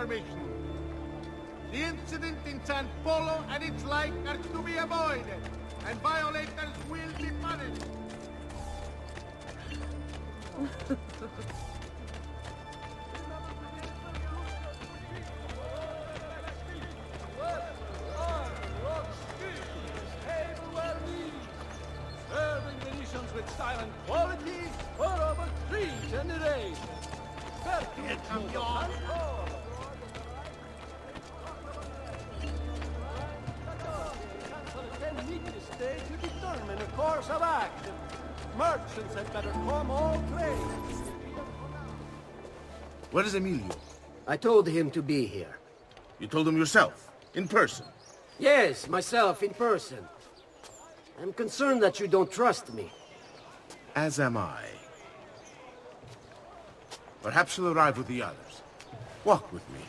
information. The incident in San Polo and its like are to be avoided, and violators will be punished. Serving Venetians with style and quality for over 3 generations. Here comes your... To determine a course of action. Merchants had better come all trades. Where is Emilio? I told him to be here. You told him yourself, in person? Yes, myself, in person. I'm concerned that you don't trust me. As am I. Perhaps you'll arrive with the others. Walk with me.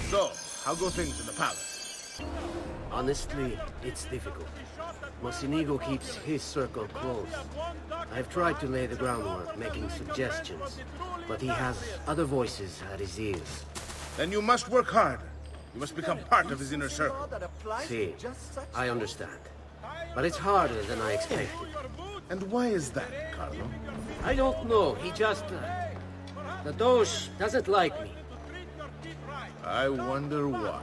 So, how go things in the palace? Honestly, it's difficult. Mocenigo keeps his circle close. I've tried to lay the groundwork, making suggestions, but he has other voices at his ears. Then you must work harder. You must become part of his inner circle. See, I understand. But it's harder than I expected. And why is that, Carlo? I don't know, he just... the Doge doesn't like me. I wonder why.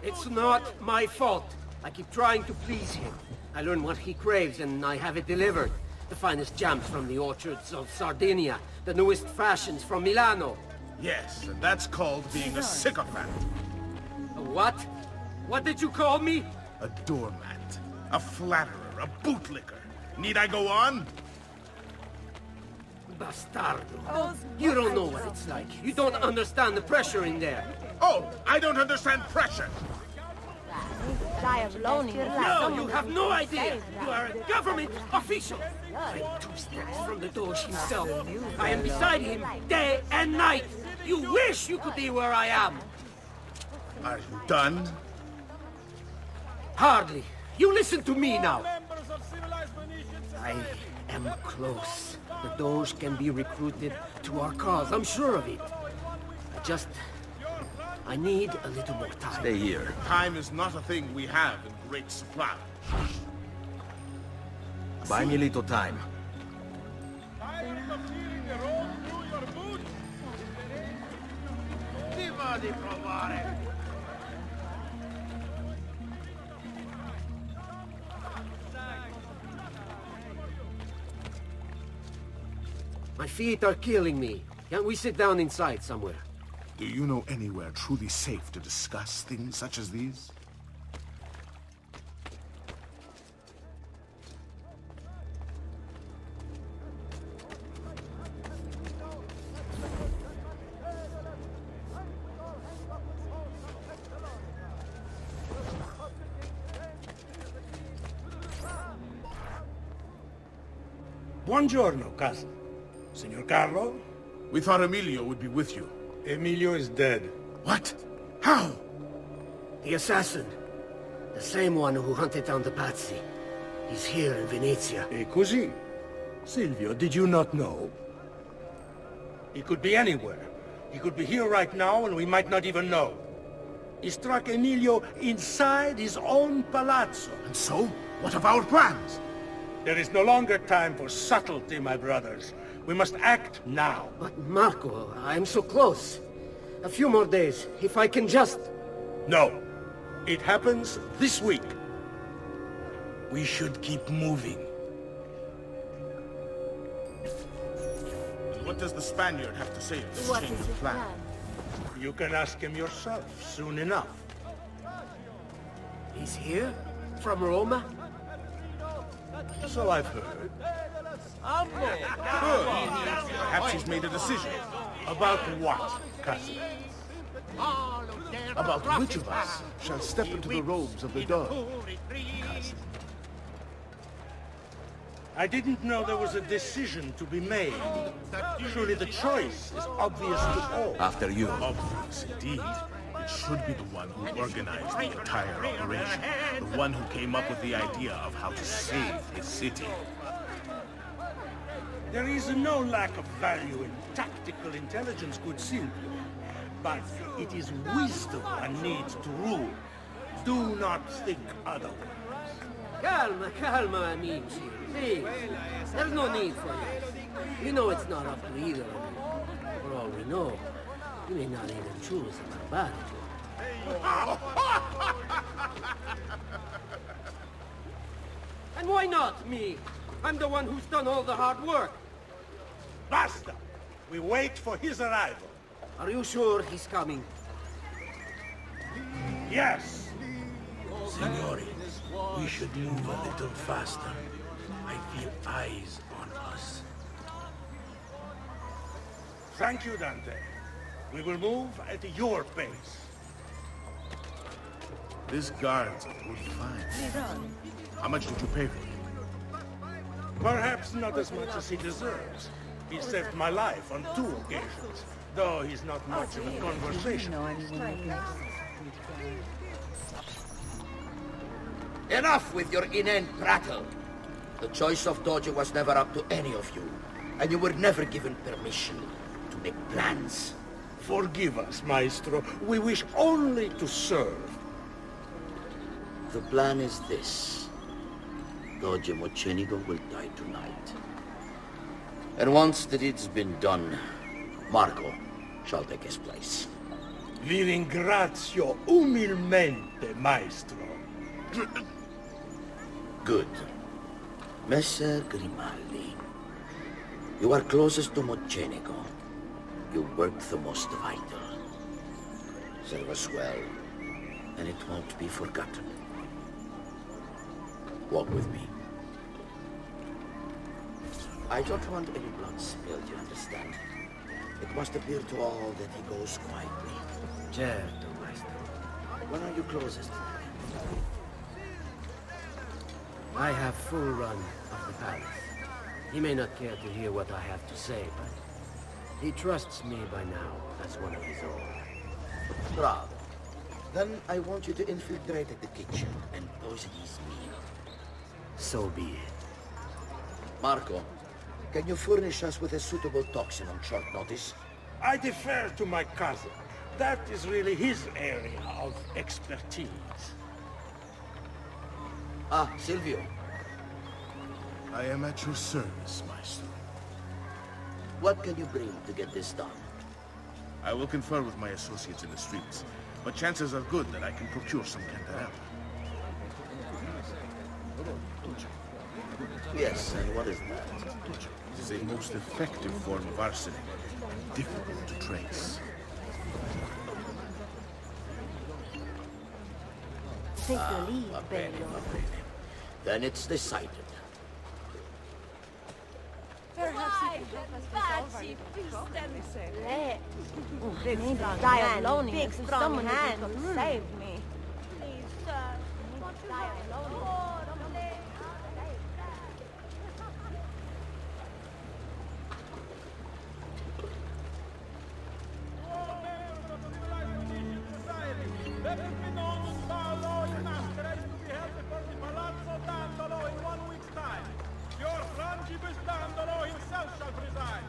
It's not my fault. I keep trying to please him. I learn what he craves and I have it delivered. The finest jams from the orchards of Sardinia, the newest fashions from Milano. Yes, and that's called being a sycophant. A what? What did you call me? A doormat, a flatterer, a bootlicker. Need I go on? Bastardo. You don't know what it's like. You don't understand the pressure in there. Oh, I don't understand pressure. No, you have no idea. You are a government official. I'm 2 steps from the Doge himself. I am beside him day and night. You wish you could be where I am. Are you done? Hardly. You listen to me now. I am close. The Doge can be recruited to our cause. I'm sure of it. I need a little more time. Stay here. Time is not a thing we have in great supply. Buy me a little time. My feet are killing me. Can't we sit down inside somewhere? Do you know anywhere truly safe to discuss things such as these? Buongiorno, cousin. Signor Carlo? We thought Emilio would be with you. Emilio is dead. What? How? The assassin. The same one who hunted down the Pazzi. He's here in Venezia. E così? Silvio, did you not know? He could be anywhere. He could be here right now and we might not even know. He struck Emilio inside his own palazzo. And so? What of our plans? There is no longer time for subtlety, my brothers. We must act now. But Marco, I'm so close. A few more days, if I can just... No. It happens this week. We should keep moving. And what does the Spaniard have to say of this change of plan? You can ask him yourself soon enough. He's here? From Roma? So I've heard. Good. Perhaps he's made a decision. About what, cousin? About which of us shall step into the robes of the dog? Cousin. I didn't know there was a decision to be made. Surely the choice is obvious to all. After you. Obvious indeed. should be the one who organized the entire operation. The one who came up with the idea of how to save his city. There is no lack of value in tactical intelligence, good Silvio. But it is wisdom one needs to rule. Do not think otherwise. Calma, calma, amici. Please. There's no need for this. You know it's not up to either of you. For all we know, you may not even choose a barbarian. And why not me? I'm the one who's done all the hard work. Basta! We wait for his arrival. Are you sure he's coming? Yes! Signori, we should move a little faster. I feel eyes on us. Thank you, Dante. We will move at your pace. This guard's a good find. How much did you pay for it? Perhaps not as much as he deserves. He saved my life on 2 occasions, though he's not much of a conversationalist. Enough with your inane prattle. The choice of Dojo was never up to any of you, and you were never given permission to make plans. Forgive us, Maestro. We wish only to serve. The plan is this. Dojo Mocenigo will die tonight. And once the deed's been done, Marco shall take his place. Vi ringrazio umilmente, Maestro. Good. Messer Grimaldi, you are closest to Mocenigo. You worked the most vital. Serve us well, and it won't be forgotten. Walk with me. I don't want any blood spilled, you understand? It must appear to all that he goes quietly. Certo, maestro. When are you closest? I have full run of the palace. He may not care to hear what I have to say, but he trusts me by now as one of his own. Bravo. Then I want you to infiltrate the kitchen and poison his meal. So be it. Marco, can you furnish us with a suitable toxin on short notice? I defer to my cousin. That is really his area of expertise. Ah, Silvio. I am at your service, Maestro. What can you bring to get this done? I will confer with my associates in the streets, but chances are good that I can procure some cantarella. Yes, and what is that? It is a most effective form of arsenic, difficult to trace. Take the lead, Va bene, Bello. va bene. Then it's decided. Perhaps you could help us resolve our maybe die alone in someone who could save me. Please, sir. Won't you die alone? Let it be known that Paolo in masquerade to be held before the Palazzo Dandolo in 1 week's time. Your frangibus Dandolo himself shall preside.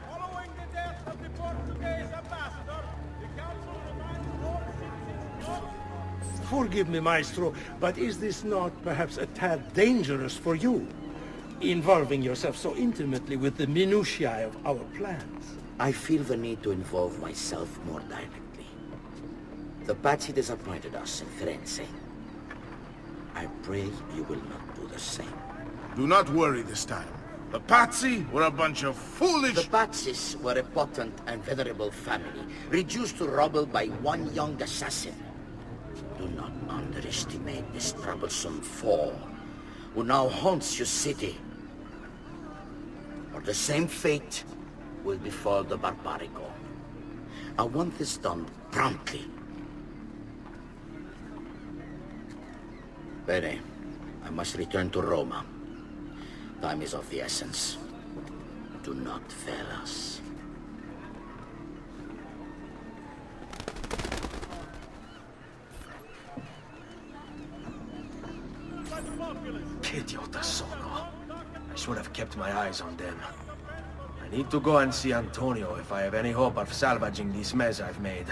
Following the death of the Portuguese ambassador, the council reminds all citizens not... Forgive me, Maestro, but is this not perhaps a tad dangerous for you? Involving yourself so intimately with the minutiae of our plans. I feel the need to involve myself more directly. The Pazzi disappointed us in Firenze. I pray you will not do the same. Do not worry this time. The Pazzi were a bunch of foolish... The Pazzis were a potent and venerable family, reduced to rubble by one young assassin. Do not underestimate this troublesome foe, who now haunts your city. Or the same fate will befall the Barbarico. I want this done promptly. Bene, I must return to Roma. Time is of the essence. do not fail us. Che idiota sono. I should have kept my eyes on them. I need to go and see Antonio if I have any hope of salvaging this mess I've made.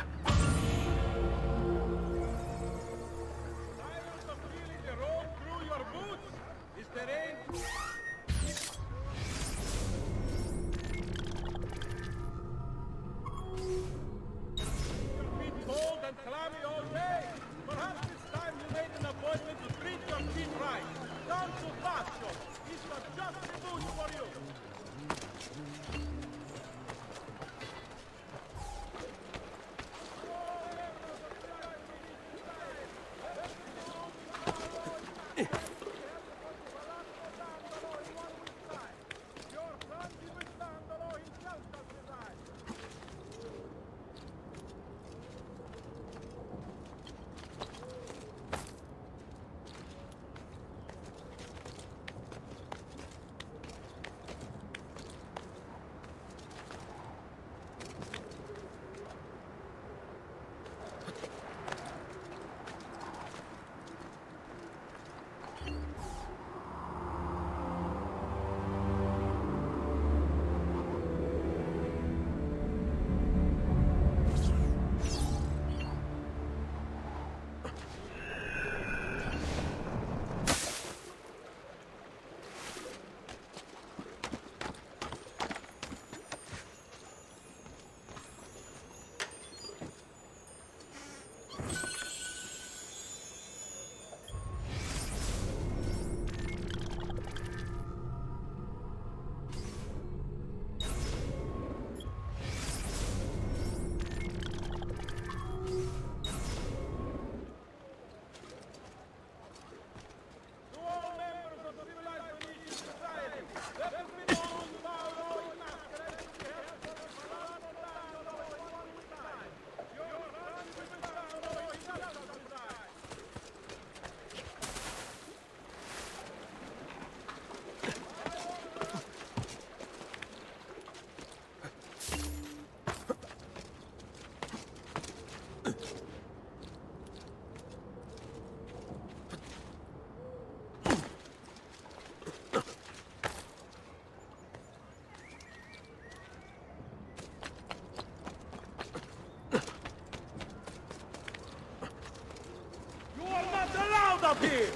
Up here!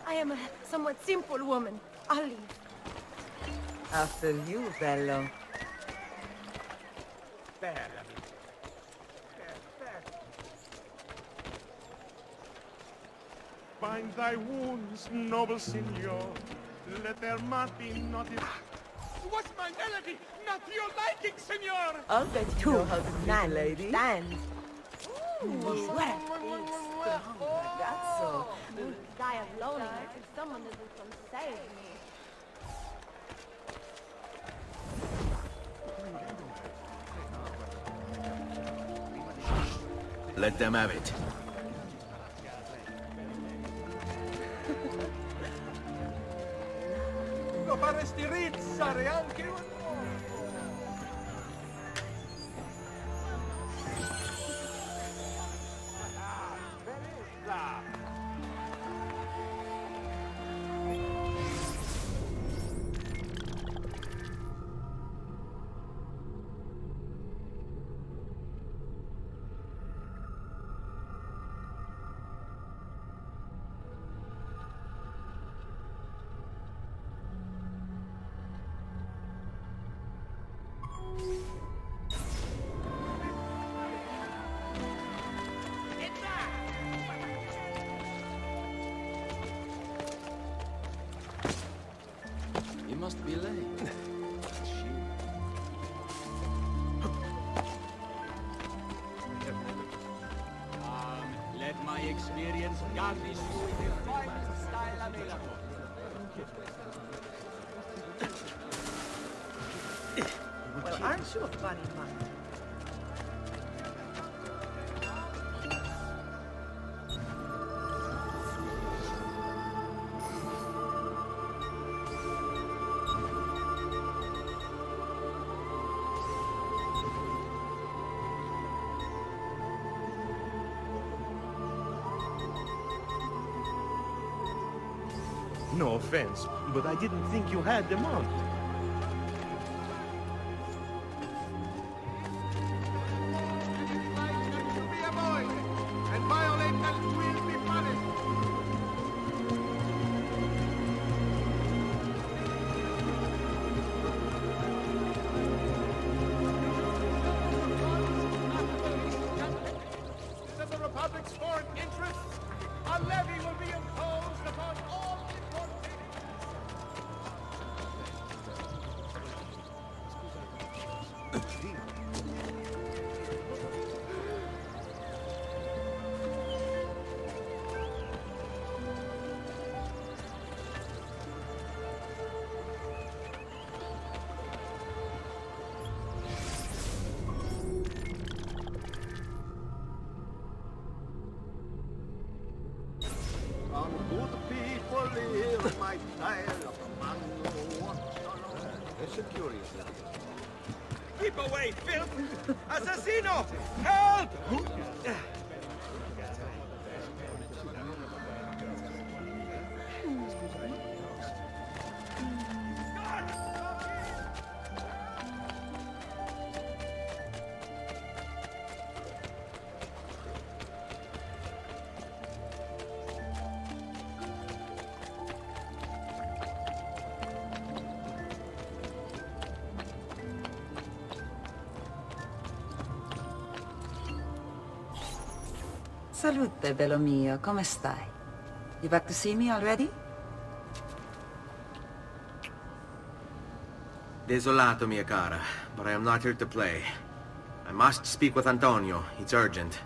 I am a somewhat simple woman. I'll leave. After you, bello. Bind thy wounds, noble signor. Let their be not in... What's my melody? Not to your liking, senor! I'll bet you know how to treat a lady. Stand. Sweat. Ragazzo. Would die of loneliness if someone doesn't come save me. Let them have it. Lo faresti rizzare anche un Must be late. Let my experience garnish you with the finest style available. Well, aren't you a funny man? No offense, but I didn't think you had them on. And violators will be punished. To the Republic's foreign interests, a levy will be imposed upon all imported. Some good people here might tire of among It's a curious idea. Keep away, filth! Assassino! Help! Salute, bello mio. Come stai? You back to see me already? Desolato, mia cara, but I am not here to play. I must speak with Antonio. It's urgent.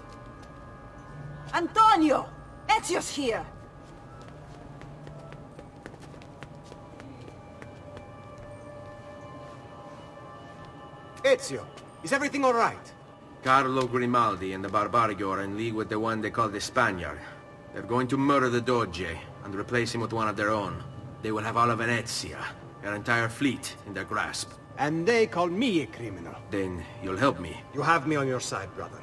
Antonio! Ezio's here! Ezio, is everything all right? Carlo Grimaldi and the Barbarigo are in league with the one they call the Spaniard. They're going to murder the Doge and replace him with one of their own. They will have all of Venezia, their entire fleet, in their grasp. And they call me a criminal. Then you'll help me. You have me on your side, brother.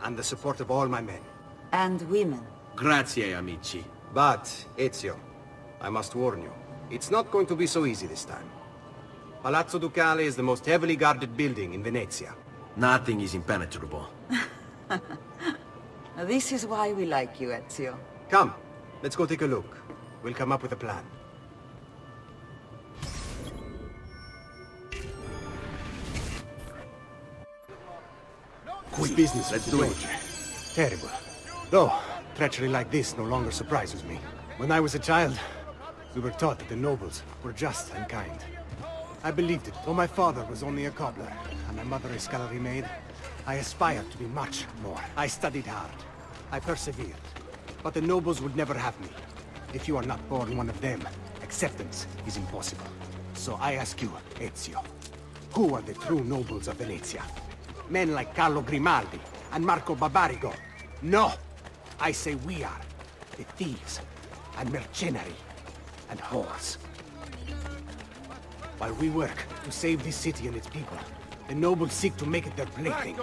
And the support of all my men. And women. Grazie, amici. But, Ezio, I must warn you. It's not going to be so easy this time. Palazzo Ducale is the most heavily guarded building in Venezia. Nothing is impenetrable. This is why we like you, Ezio. Come, let's go take a look. We'll come up with a plan. This business Let's with do the it. Doge. Terrible. Though, treachery like this no longer surprises me. When I was a child, we were taught that the nobles were just and kind. I believed it, though my father was only a cobbler, and my mother a scullery maid. I aspired to be much more. I studied hard. I persevered. But the nobles would never have me. If you are not born one of them, acceptance is impossible. So I ask you, Ezio, who are the true nobles of Venezia? Men like Carlo Grimaldi and Marco Barbarigo? No! I say we are. The thieves, and mercenary, and whores. While we work to save this city and its people, the nobles seek to make it their plaything.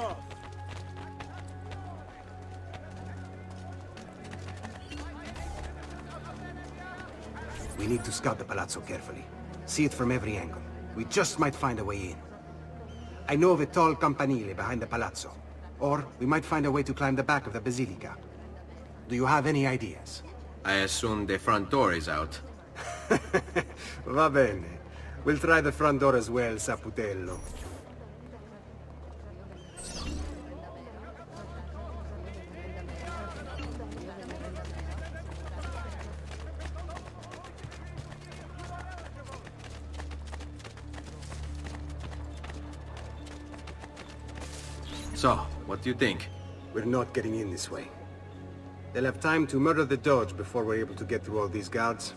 We need to scout the palazzo carefully. See it from every angle. We just might find a way in. I know of a tall campanile behind the palazzo. Or we might find a way to climb the back of the basilica. Do you have any ideas? I assume the front door is out. Va bene. We'll try the front door as well, Saputello. So, what do you think? We're not getting in this way. They'll have time to murder the Doge before we're able to get through all these guards.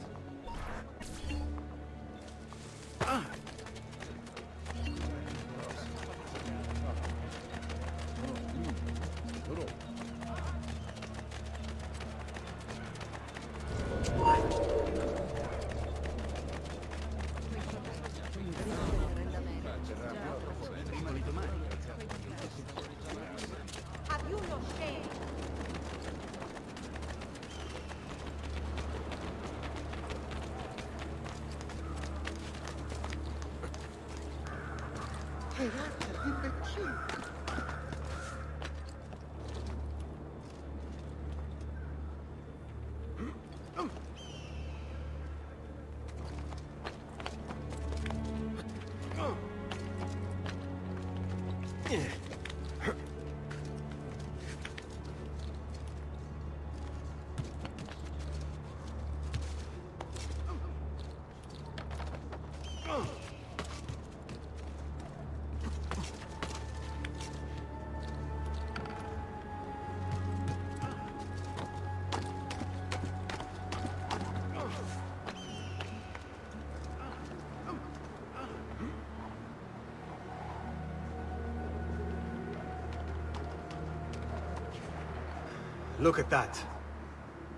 Look at that.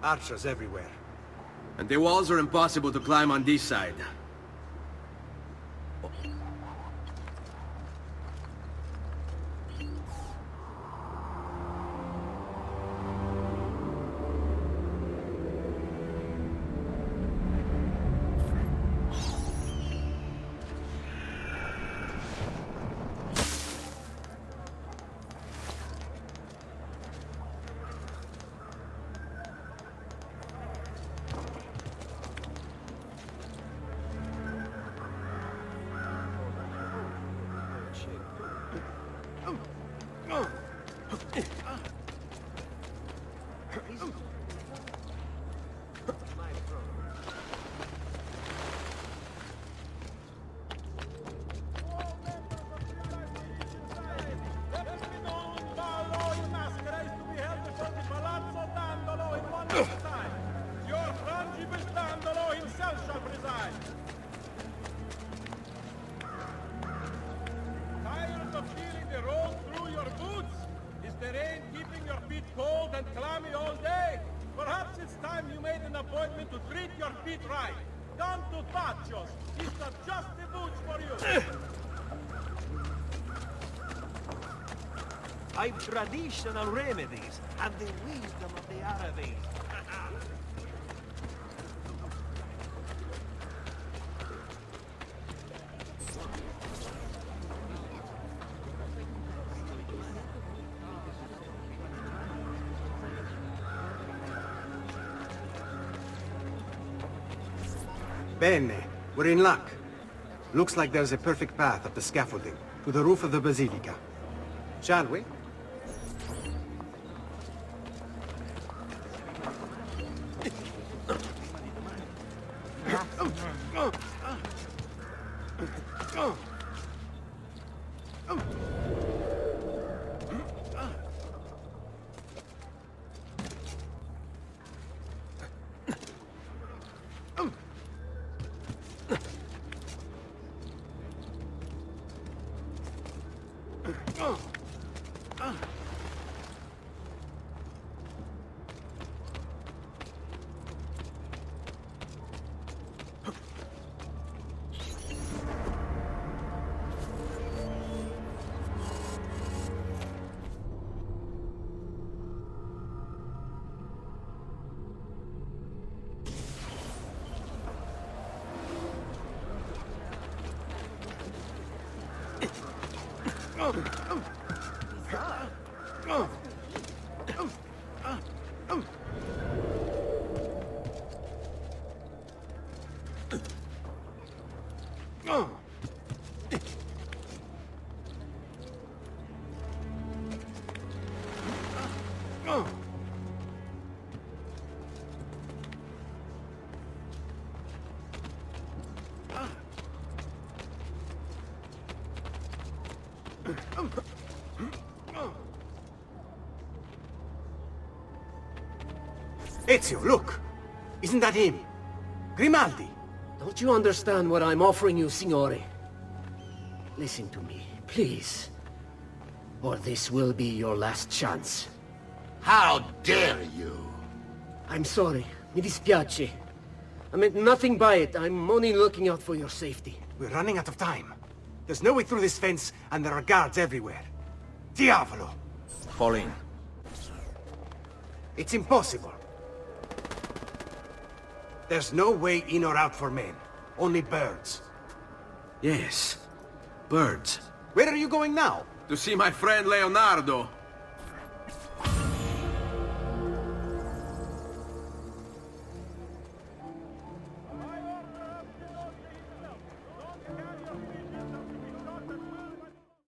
Archers everywhere. And the walls are impossible to climb on this side. I've traditional remedies and the wisdom of the Arabies. Bene, we're in luck. Looks like there's a perfect path up the scaffolding to the roof of the Basilica. Shall we? Ezio, look! Isn't that him? Grimaldi! Don't you understand what I'm offering you, Signore? Listen to me, please. Or this will be your last chance. How dare you! I'm sorry. Mi dispiace. I meant nothing by it. I'm only looking out for your safety. We're running out of time. There's no way through this fence, and there are guards everywhere. Diavolo! Fall in. It's impossible. There's no way in or out for men. Only birds. Yes. Birds. Where are you going now? To see my friend Leonardo.